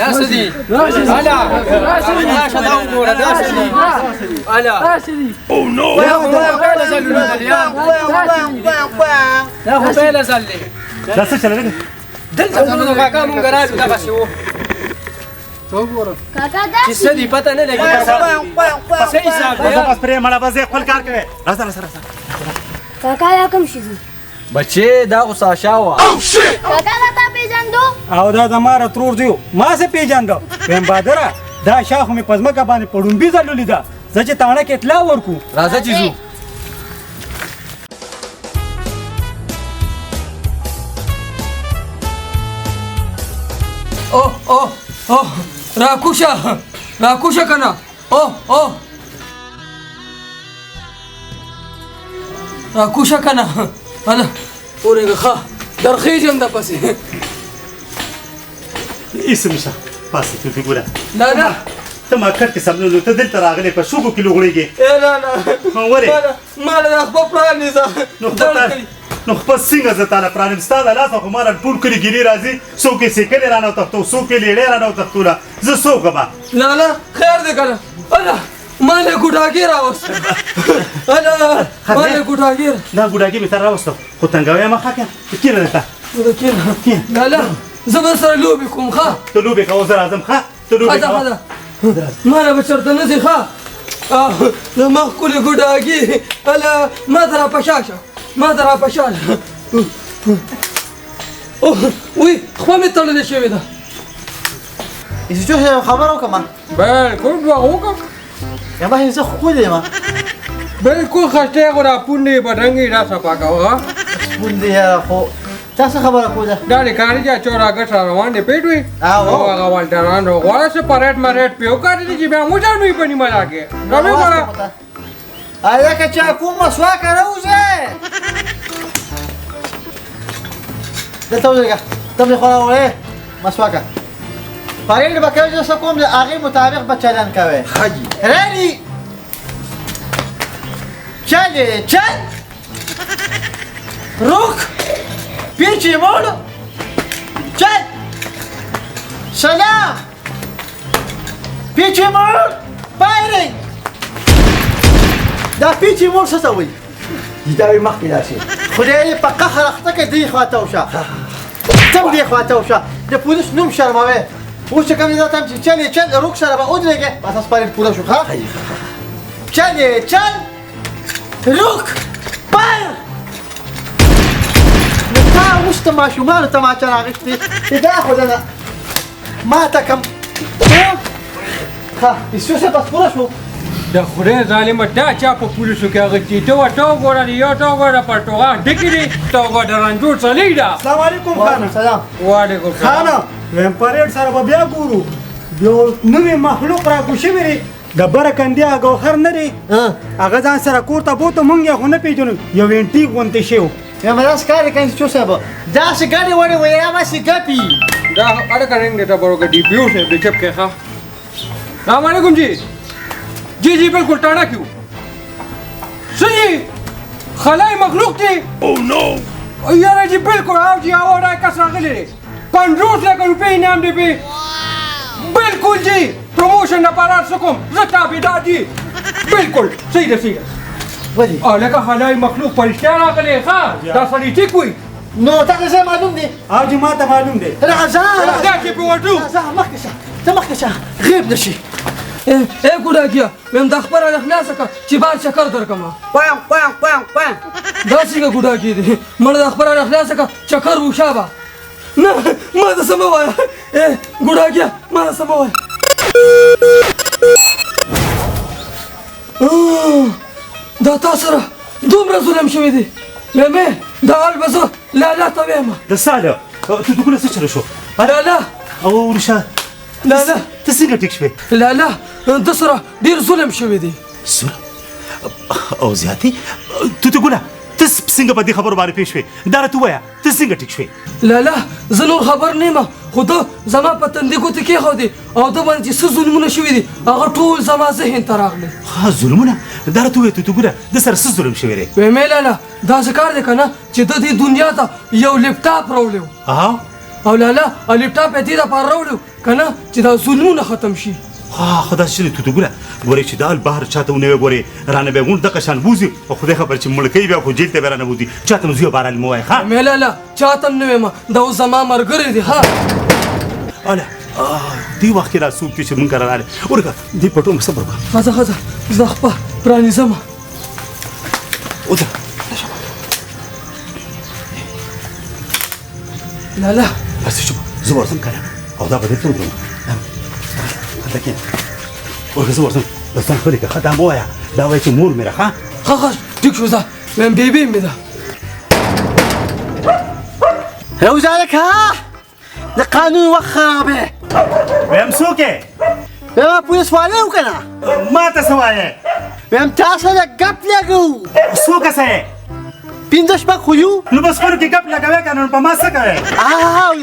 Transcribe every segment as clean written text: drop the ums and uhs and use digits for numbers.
دا څه دي الا راشه دا وګوره دا څه دي الا او نو دا خو پیله زلې دا څه چلې دلته زموږ کاکا مونږ راځو دغه شی و کاکا دا چې څه دي پته نه لګي څه حساب دی بس پرې مړه بس خپل کار کوي راځه کاکا یا کوم شي بچې دا خو ساشا وه کاکا دا تا پیژندو او دا زما ترور دیو ما څه پیژندو ویم بادره دا شاخ مې په ځمکه باندې په ډومبي ځلولې ده زه چې تاڼه کې اطلاع ورکو راځه چې ځو اوه راکوشه کنه اوه راکوشه کنه انا اورېږه ښه درخېږم د پسې ایسه نشه پاسې ته ګوره نه ته ما کټ کې سمنو ته دلته راغلی په شګو کې لوغړېږې نه ورې ماله دا خپل پرانیزه نو خپل څنګه زه تاله پرانیم ستا د لاسه خو ما را ټول کلي ګیرې راځي څوک یې سیکلې رانه وتښتو څوک یې لیړې رانه وتښتوله زه څوک یم نه خیر دی کنه اله ماله ګوډاګي راوست اله ماله ګوډاګي دا ګوډاګي مې تر راوستو خو تنګوی مه ښه که کېنه دلته نه زه به سره لوبې کوم ښه ته لوبې کوه زه راځم ښه ته لوبې کوه ماله به چېرته نه ځي ښه زما ښکلې ګوډاګي اله ما ته راپشاشه وی خوا مې تړلې شوې ده ایسو یو خبر وکم بالکل وکم یا ما هیڅ خو یم بالکل خسته غو را پونډې بدرنګي را صفا کاوه پوندې خو تاسو خبره کوله دا لکاري چې چورا غټ روان دي پیټوي او هغه والټران غواړي چې پریټ مریټ پیو کړی چې بیا موږ نه پني ملاګه راوي ولا آیا که چا کوم مسواک راوځه دلته وځه ته خو راوې مسواک پریډ بکوي چې کوم د هغه مطابق به چلن کوي حاجی رانی چل روک پیچی مول چل سلام پیچی مول فایرینگ دا پیچی مول څه ته وایي دا وایي مخکې داسې خدای په قهر اخته کې دې خواته وشه تم دې خواته وشه د پولیس نوم شرموي اوس چې کوم ځای ته چې چل روک سره به ودرېږې بس اسپارین پوره شو ښه چل روک فایر نو تا اوس ته ماشومانو ته ماچه راغښتې چې دا خو نه ما ته کوم ښه ایسوسه بس پوره شو د خدای ظالمه دا چا په پولیسو کې اغشتي ته ورته وګوره یو ته وګوره پرټوغان ډکې دي ته وګوره رنجوټ څلی ده السلام علیکم خانه سلام وعلیکم السلام خانه ویم پریډ سره به بیا ګورو یو نوی مخلوق راکو شوی دی د برکندې ګوهر نه دی هغه ځان سره کور ته بوته مونږ یې خو نه پېژنو یو انټیک غوندې شی و یا مې داسې کار کوي چې صاحب داسې ګاډي وړي وایي یا ماسې ګپي دا اړه کریں گے بڑوں کا ڈی پی یو سے چپ کے خا السلام علیکم جی بالکل ٹانا کیوں سنی خلائی مخلوق تھی اوہ نو یار جی بالکل آؤ جی آؤ رہا ہے کسرا کے لیے 50 लाख रुपए इनाम दे पे बिल्कुल जी प्रमोशन ना पारा सकूं रता बिदा जी बिल्कुल सही है वही लगा हलाई मखलूक परिश्ता ना करे हां दा सड़ी ठीक हुई نو تاسو زه معلوم دي او چې ما ته معلوم دی راځه دا چې په وټو مخکې غیب نشي ګوډاګیا مم د خبره نه خلاصه کا چې بار چکر درکما پام دا څنګه ګوډاګی دي مړ د خبره نه خلاصه کا چکر وشابه نه ما د سموای ګوډاګیا ما د سموای دا تاسو را دومره ظلم شوی دی مې دا البزو لا طبيعه ده سالو تقول څه چلو شو لا او ورشه لا ته څنګه ټیک شوې لا د سره ډیر ظلم شوی دی ظلم او زیاتی ته ګوره ته څنګه په دې خبرو باندې پیښ شوې دا راته ووایه ته څنګه ټیک شوې لا زه نور خبر نه یم خو ته زما په تندې ګوتې کېښودې او ده باندې چې څه ظلمونه شوي دي هغه ټول زما ذهن ته راغلی ها ظلمونه دا راته ووایه ته ګوره د سره څه ظلم شوی دی ویې لالا داسې کار دی که نه چې د دې دنیا ته یو لپټاپ راوړی و او لالا لیپټاپ یې دې دپاره راوړو که نه چې دا ظلمونه ختم شي خدا شي ته ګوره ګورې چې دا بهر چاته ونه ګورې رانه به غون دغه شان بوزي او خدای خبر چې مړکې بیا خو جیل ته رانه بوزي چاته مزیو بارال مو وای ها مې لالا چاته هم نه وایم دا اوس زما ملګری دی ها اله دی وخت را سوق چې مونږ راغله ورګه دی پټو صبر وکړه ښځه زه خپه پرانیزم اوځه لالا بس شوف زه ورسم کنه او دا به ته وګورم لکه ورګه زه ورسم بس څنګه خلک خدام وایا دا وایي چې مور مې راخه ښه ټیک شو زه وایم بیبي مې ده وزارك ها القانون وخرابه ویم څوک يا بوليس والو كنا ما ته سوایه ويم تاسو د غپ لګو څوک سه پینځش پک خو نو بس خور کې غپ لګوي کنه په ما څه کوي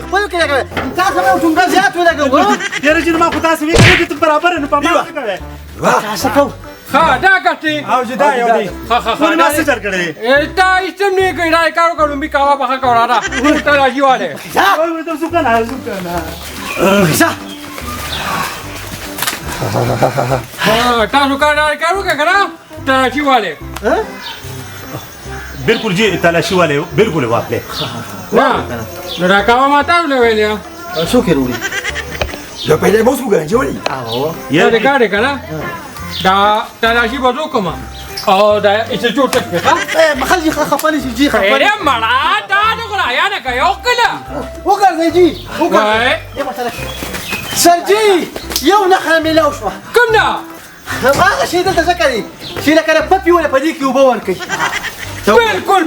خپل کې لګوي تاسو مې څنګه زیات ولګو یاره چې ما خو تاسو وی کړی ته برابر نه په ما څه کوي تاسو کو ها دا ګټي او جدا یو دی خو ما څه چر کړی تا ایستم نه کوي دا کارو کوم بي کاوا بخا کورا دا ټول راځي والے وای ته څه کنه ها تاسو کارو کنه تراشي والے بالکل جی تلاشي والے بالکل واپله نه دا کاوا ماته ویلیا شو کې وروړي Lo pele vos bukan joli. یا دې کار کنه دا تراشي بزو کوم او دا ایڅ جوړ تک ښه مخلي خفاني جي خفاني خیره مړه دا دغه یا نه کوي او کله وګرځي جي وای سرجي یو نخره ملاو شو کنه هغه شي دلته ذکرې چې لکه پپي ولا پدې کې وبور کوي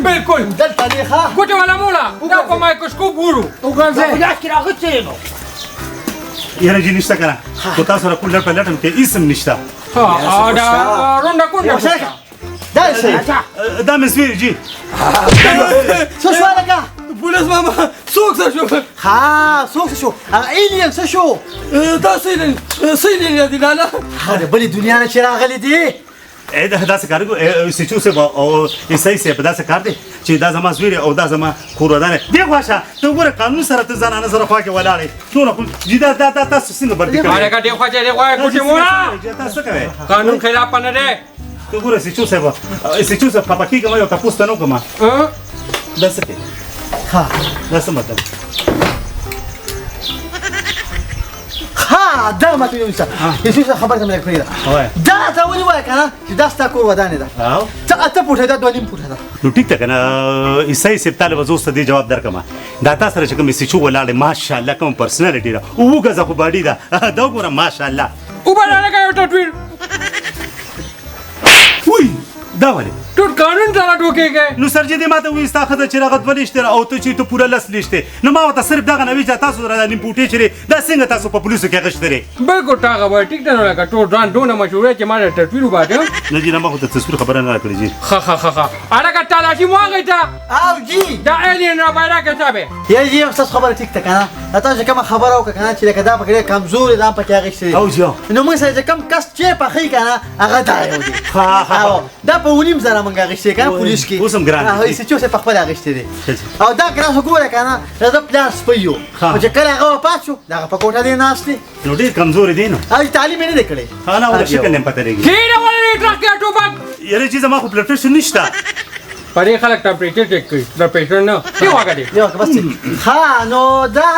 بالکل دلته دی ښه ګوتې والا مولا دا په مایکروسکوپ ګورو وګرځه یاره جی نشته کنه کو تاسو را کولر په لټم کې اسم نشته ها دا روندا کوله دا شي دا مسوي جی څه شو لکه پولیس ماما څوک څه شو ها څوک شو هغه ایلین څه شو دا سیلین دی لالا هغه بلې دنیا نه چې راغلي دي دا داسې کار سچو سه او ایسای سه په داسې کار دی چې دا زما زویری او دا زما خوردانه دی غواشه ته ګوره قانون سره ته ځان نه سره خوا کې ولاړې نو نه جدا دا تاسو څنګه بردی ماره کا دی خو چې دی غواړي ګوتې مولا تاسو کوي قانون خلاف نه دی ته ګوره سچو سه په پاکي کوم یو تاسو نه کوم دا څه کې ها دا څه مطلب ها دا ما ته یوسه یوسه خبر ته مې کړی دا ته ولي وای کنه چې دا ستا کور ودانې ده او ته پوښتنه دا دوه نیم پوښتنه نو ټیک ته کنه ایسای سه طالب زوست دی جواب درکما دا تاسو سره چې کوم سچو ولاړې ماشاءالله کوم پرسنالټی دا او غزه خو باډی دا دا ګوره ماشاءالله او باندې کوي ټټویر وای دا ولې ټول قانون سره ټوکېږي نو سرجی دې ماته وې ستا خدای چې رغت ولېشته او ته چې ته پوره لس لېشته نو ما ته صرف دغه نوې چې تاسو را نیم پوټې چره دا څنګه تاسو په پولیسو کې غشتره بالکل تا خبر ټیک ده نو لکه ټول ځان دونه مشوره چې ما ټټویر وباده نه جی نه ما خو ته تصویر خبره نه کړې جی ها انا کا تلاشي مو هغه تا او جی دا الین را پیدا کتابه یا جی تاسو خبره ټیک ته کنه تاسو کوم خبره او کنه چې لکه دا پکې کمزور دا پکې هغه شي او جی نو موږ سره کوم کس چې په خې کنه هغه دا یو دی ها دا په ونیم زره مونږ غشته کنه پولیس کې اوسم ګران هغه څه چې په خپل غشته دي او دا کنه وګوره کنه دا پلاس پيو او چې کله هغه پاتشو دا په کوټه دی ناشتي نو ډېر کمزور دي نو هغه تعلیم نه کړي انا ولا شکل نه پته لګي کیره ولې ټرک ټوبک یره چې زما خو بلډ پريشر نشته پرې خلک ټمپریچر چیک کوي دا پیشن نه دی واګه یو بس ها نو دا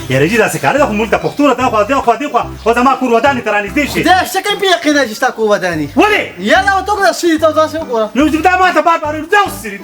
یره چې دا څه کار ده خو مونږ ته پښتو راته خو دی او زما کور ودانې ترانې دي شي دا شکل په یقین چې تا کو ودانی ولې یلا او ته سړي ته تاسو وګوره نو دا ما ته بار دا وسري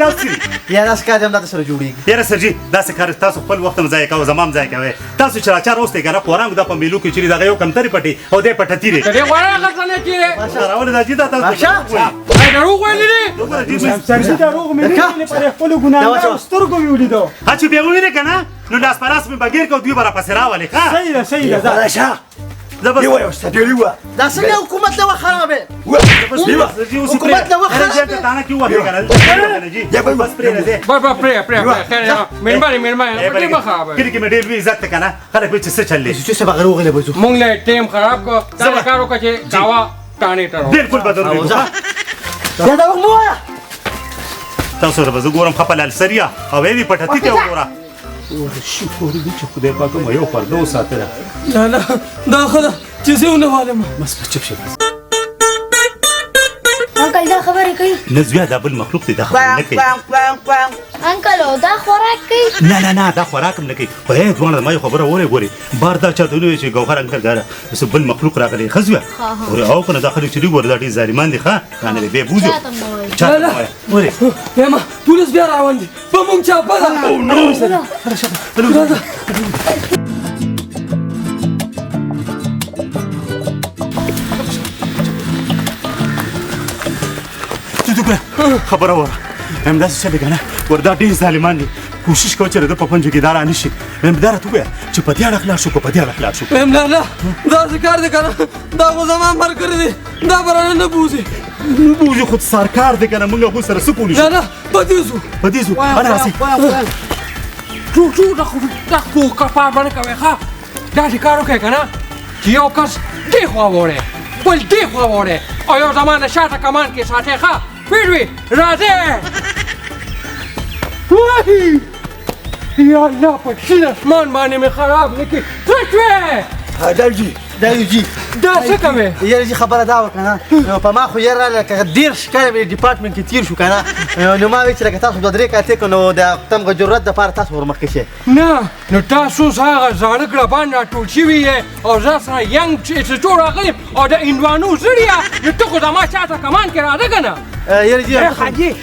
یا راس کا دم دا سره جوړیږي یره سرجی دا څه کار تاسو خپل وخت مزای کوي زمام ځای کوي تاسو چې راچار اوسته کنه قران د په میلو کې چری دا یو کم تری پټي او دې پټتی لري دې غواړه غسنه چیرې راول دا چې دا تاسو دا درو ویلې سرجي دا روغ مې نه پر خپل ګناه سترګو ویلیدو اچ بیا وینې کنه نو لاس پراس مې بغیر کو دوی برا پسې راولې ها صحیح ده Para allá. زبر Digo, está de oliva. دا څنګه حکومت له خرابه حکومت له وخت راځي ته نه کیو وکړه کنه جی Ya voy بس پرې راځي با پرې مېرمانه دې مخابه کړي کې مې ډېر وی عزت کنه خلک به څه چلې چې څه بغیر وغله بزو مونږ له ټیم خراب کو دا کارو کچې کاوا تانه تر بالکل بدل وی دا دا مو تاسو سره به زه ګورم خپل السریا او وی پټتی ته وګوره شي فوري دي چې خدای پاک مو یو پرده وساتله لا لا دا خدا چې زه ونه والم بس چپ شه انکل دا خبرې کوي نزویا دا بل مخلوق دی دا خبره نه کوي انکل او دا خوراک کوي نه نه نه دا خوراک هم نه کوي په هیڅ ونه ما یو خبره وره ګوري بار دا چا دونه چې ګوهر انکل دا څه بل مخلوق راغلی خزویا او کنه دا خلک چې دی ګور دا ډیر ظالمان دي ښا کنه به بوزو لا لا وره یما پولیس بیا روان دي په مونږ چا پلا او نو خبره وره همداسې څه دی که نه وردا ډېر ظالمان دي کوشش کوه چې د په پنجو کې دا رانه شي همداره ته ووایه چې په دې اړه خلاص شو که په دې اړه خلاص شو لا لا دا څه کار دی که نه دا خو زما ملګری دی دا به رانه نه بوځي بوځي خو سرکار دی که نه موږ هغوی سره څه کولی شو لا لا په دې ځو په دې ځو انا راځئ دا خو کپار باندې کوي ښه داسې کار وکړئ که نه چې یو کس دې خوا وړی بل دې خوا وړی او یو زمان د شاته کمان کې ساتئ ښه پیر وي راځئ وای یا الله په شین اسمان باندې مې خراب نه کړي څه شوې دایجی دایجی دا څه کوې یاره جی خبره دا وکړه نو په ما خو یاره لکه 10 کاله مې ډپارټمنټ کې تیر شو که نه نو ما وایي چې لکه تاسو 2-3 کاله تېر کړو نو د تمغه جرأت دپاره تاسو ورمخکې شئ نه نو تاسو اوس هغه زاړه ګړبان راټول شوي یې او زه سره ینګ چې جوړ راغلی او د هندوانو زړي یه نو ته خو زما شاته کمان کې راځه که نه یاره جی حاجی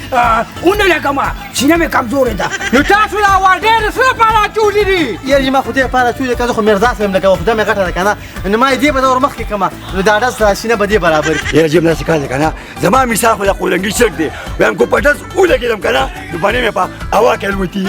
اونه لګما سینه مې کمزورې ده نو تاسو دا واډې د څه لپاره اچولي دي یاره جی ما خو دې لپاره اچولي که زه خو مرزا صاحب لکه خدای مې غټه ده که نه نو ما یې دې به زه ورمخکې کړمه نو د اډس سینه به دې برابر کړي یاره جی همداسې کار دی که نه زما مثال خو د قولنګي شرک دی وایم که په ډز ولګېدم که نه نو باندې مې په هوا کې الوتي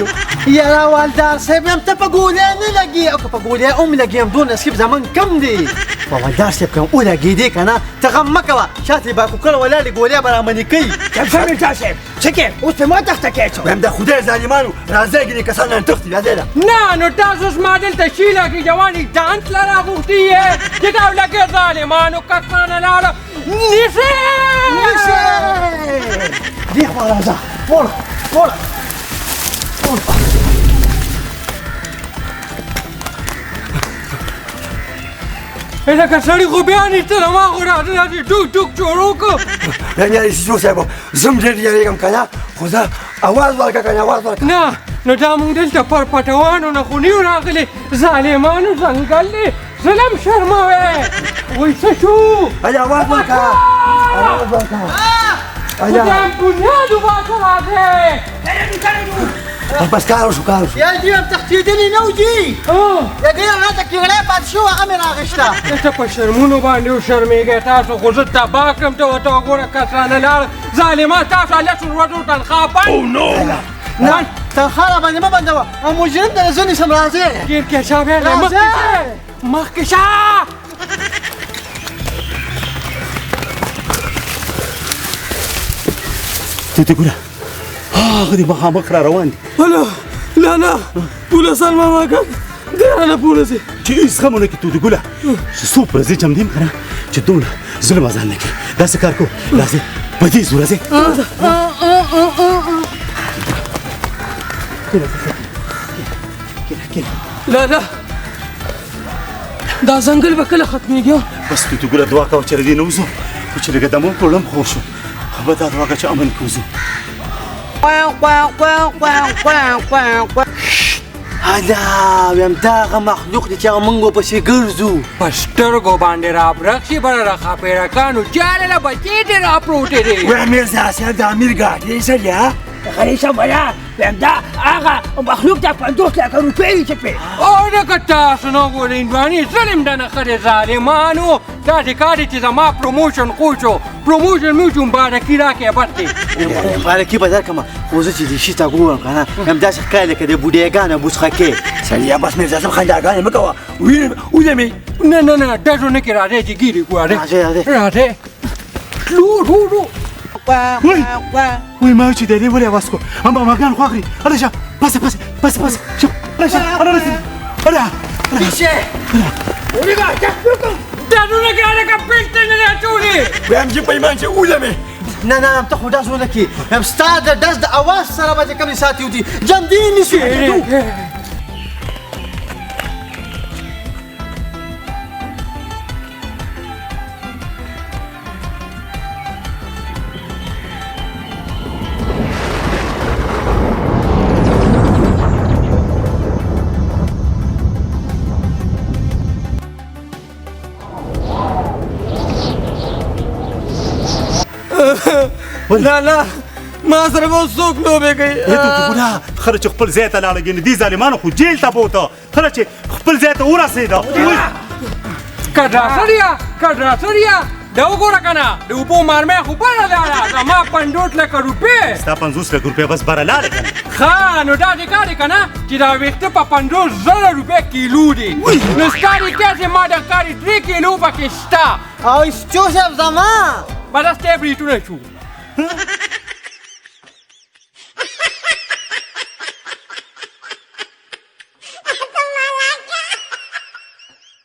یاره والدار صاحب یم ته په ګولۍ نه لګي او که په ګولۍ هم لګي دون نصیب زمون کم دی په والدار صاحب که هم ولګېدې که نه ته غم مه کوه شاته یې باکوکړه ولاړې ګولۍ به رامنې کوي صاحب څه کې اوس په ما تخته کې وایم د خدای ظالمانو راځئ ګینې کسان نن تښتي راځئ نه نو تاسو اوس ما دلته شیله کې جواني ډانس له راغوښتي یې چې دا لکه ظالمانو کسانه لاړه نیسئ دې خوا راځه پوړه پوړه لکه سړي خو بیا نیستله ما خو راځه داسې ټوک ټوک جوړ وکړو یعنې سیسو صاحب زم ډېر یارېږم که نه خو زه اواز ورکړه که نه اواز ورکړه نه نو دا موږ دلته پر پټوانو نه خو نیو راغلي ظالمانو ځنګل دی ظلم شرموی وایي څه شو هلې اواز ورکړه اواز ورکړه خدایم بنیادو باسه راځئ بس کار وشو کار وشو یاره جی هم تښتېدلي نه و جي د دې هغه کېږړی پاتې شو هغه مې راغېسته ته په شرمونو باندې وشرمېږئ تاسو خو زه تباه کړم ته ورته وګوره کسانه لاړه ظالمان تاسو لسو ورځو تنخوا بند نه تنخوا راباندې مه بندوه او مجرم ته زه نیسم راځې ګیر کې شه بیا مخکې شه ته ګوره هغه دې مخامخ را روان دي هلا لا لا پولیسان ماما کن دی رانه پولیسي چې هېڅ غم ونه کړي تو دې ګوله چې څو ورځې چمدیم که نه چې دومره ظلم ازان نه کړي داسې کار کوو راځئ په دې ځو راځئ لا لا دا ځنګل به کله ختمېږي بس تو ګوره دعا کوه چې له دې نه وځو خو چې لږه دمو کړم خو شو خو دا دعا کوه چې امن کې وځو هلا ویم دا هغه مخلوق دی چې هغه موږ ورپسې ګرځو په سترګو باندې راپرق شي بره د ښاپېرکانو جاله له بچې دې راپروتې دي وایم میرزا صاحب د امیر ګاډي سړي ها خلیشه ولا وایم دا هغه مخلوق د 50 لکه روپۍ چې پې او دغه تاسو نه ګورئ هندواني ظلم د نښه دی ظالمانو داسې کار دی چې زما پروموشن خوشو پروموشن مې وشو مبارکي راکړې بس دی مبارکي به درکړم خو زه چې دې شي ته ګورم که نه هم داسې ښکاري لکه د بوډېګانو بوڅخکې سړیه بس میرزا صاحب خنداګانې مه کوه وینې نه نه نه ډزو نه کې راځئ چې ګیرې ګورئ راځئ تلو وای ما چې د دې ولې اواز کو هم به ماګان خوا کړي هله شه پاسه شه هله شه هله ډزو نه کې هلکه بېلته نه دی اچولي وایم چې پیمان چې ولمې نه نه ته خو داس ونه کړي هم ستا د ډز د اواز سره به چې کومې ساتي ودي جمدې نیسو نه نه ما سره به څوک لوبې کوي ته ګوره خره چې خپل ځای ته لاړه ګنې دې ظالمانو خو جیل ته بوته خره چې خپل ځای ته ورسېده کډرا سړیا دا وګوره کنه د اوبو مارمه خو بره لاړه زما 50 لکه روپۍ ستا 50 لکه روپۍ بس بره لاړې کنه ښه نو دا دې کار دی کنه چې دا ویښته په 50,000 روپۍ کیلو دي نو ښکاري کیسې ما د ښکاري 3 کیلو پکې شته او سټو صاحب زما بس سټې بریټونه شو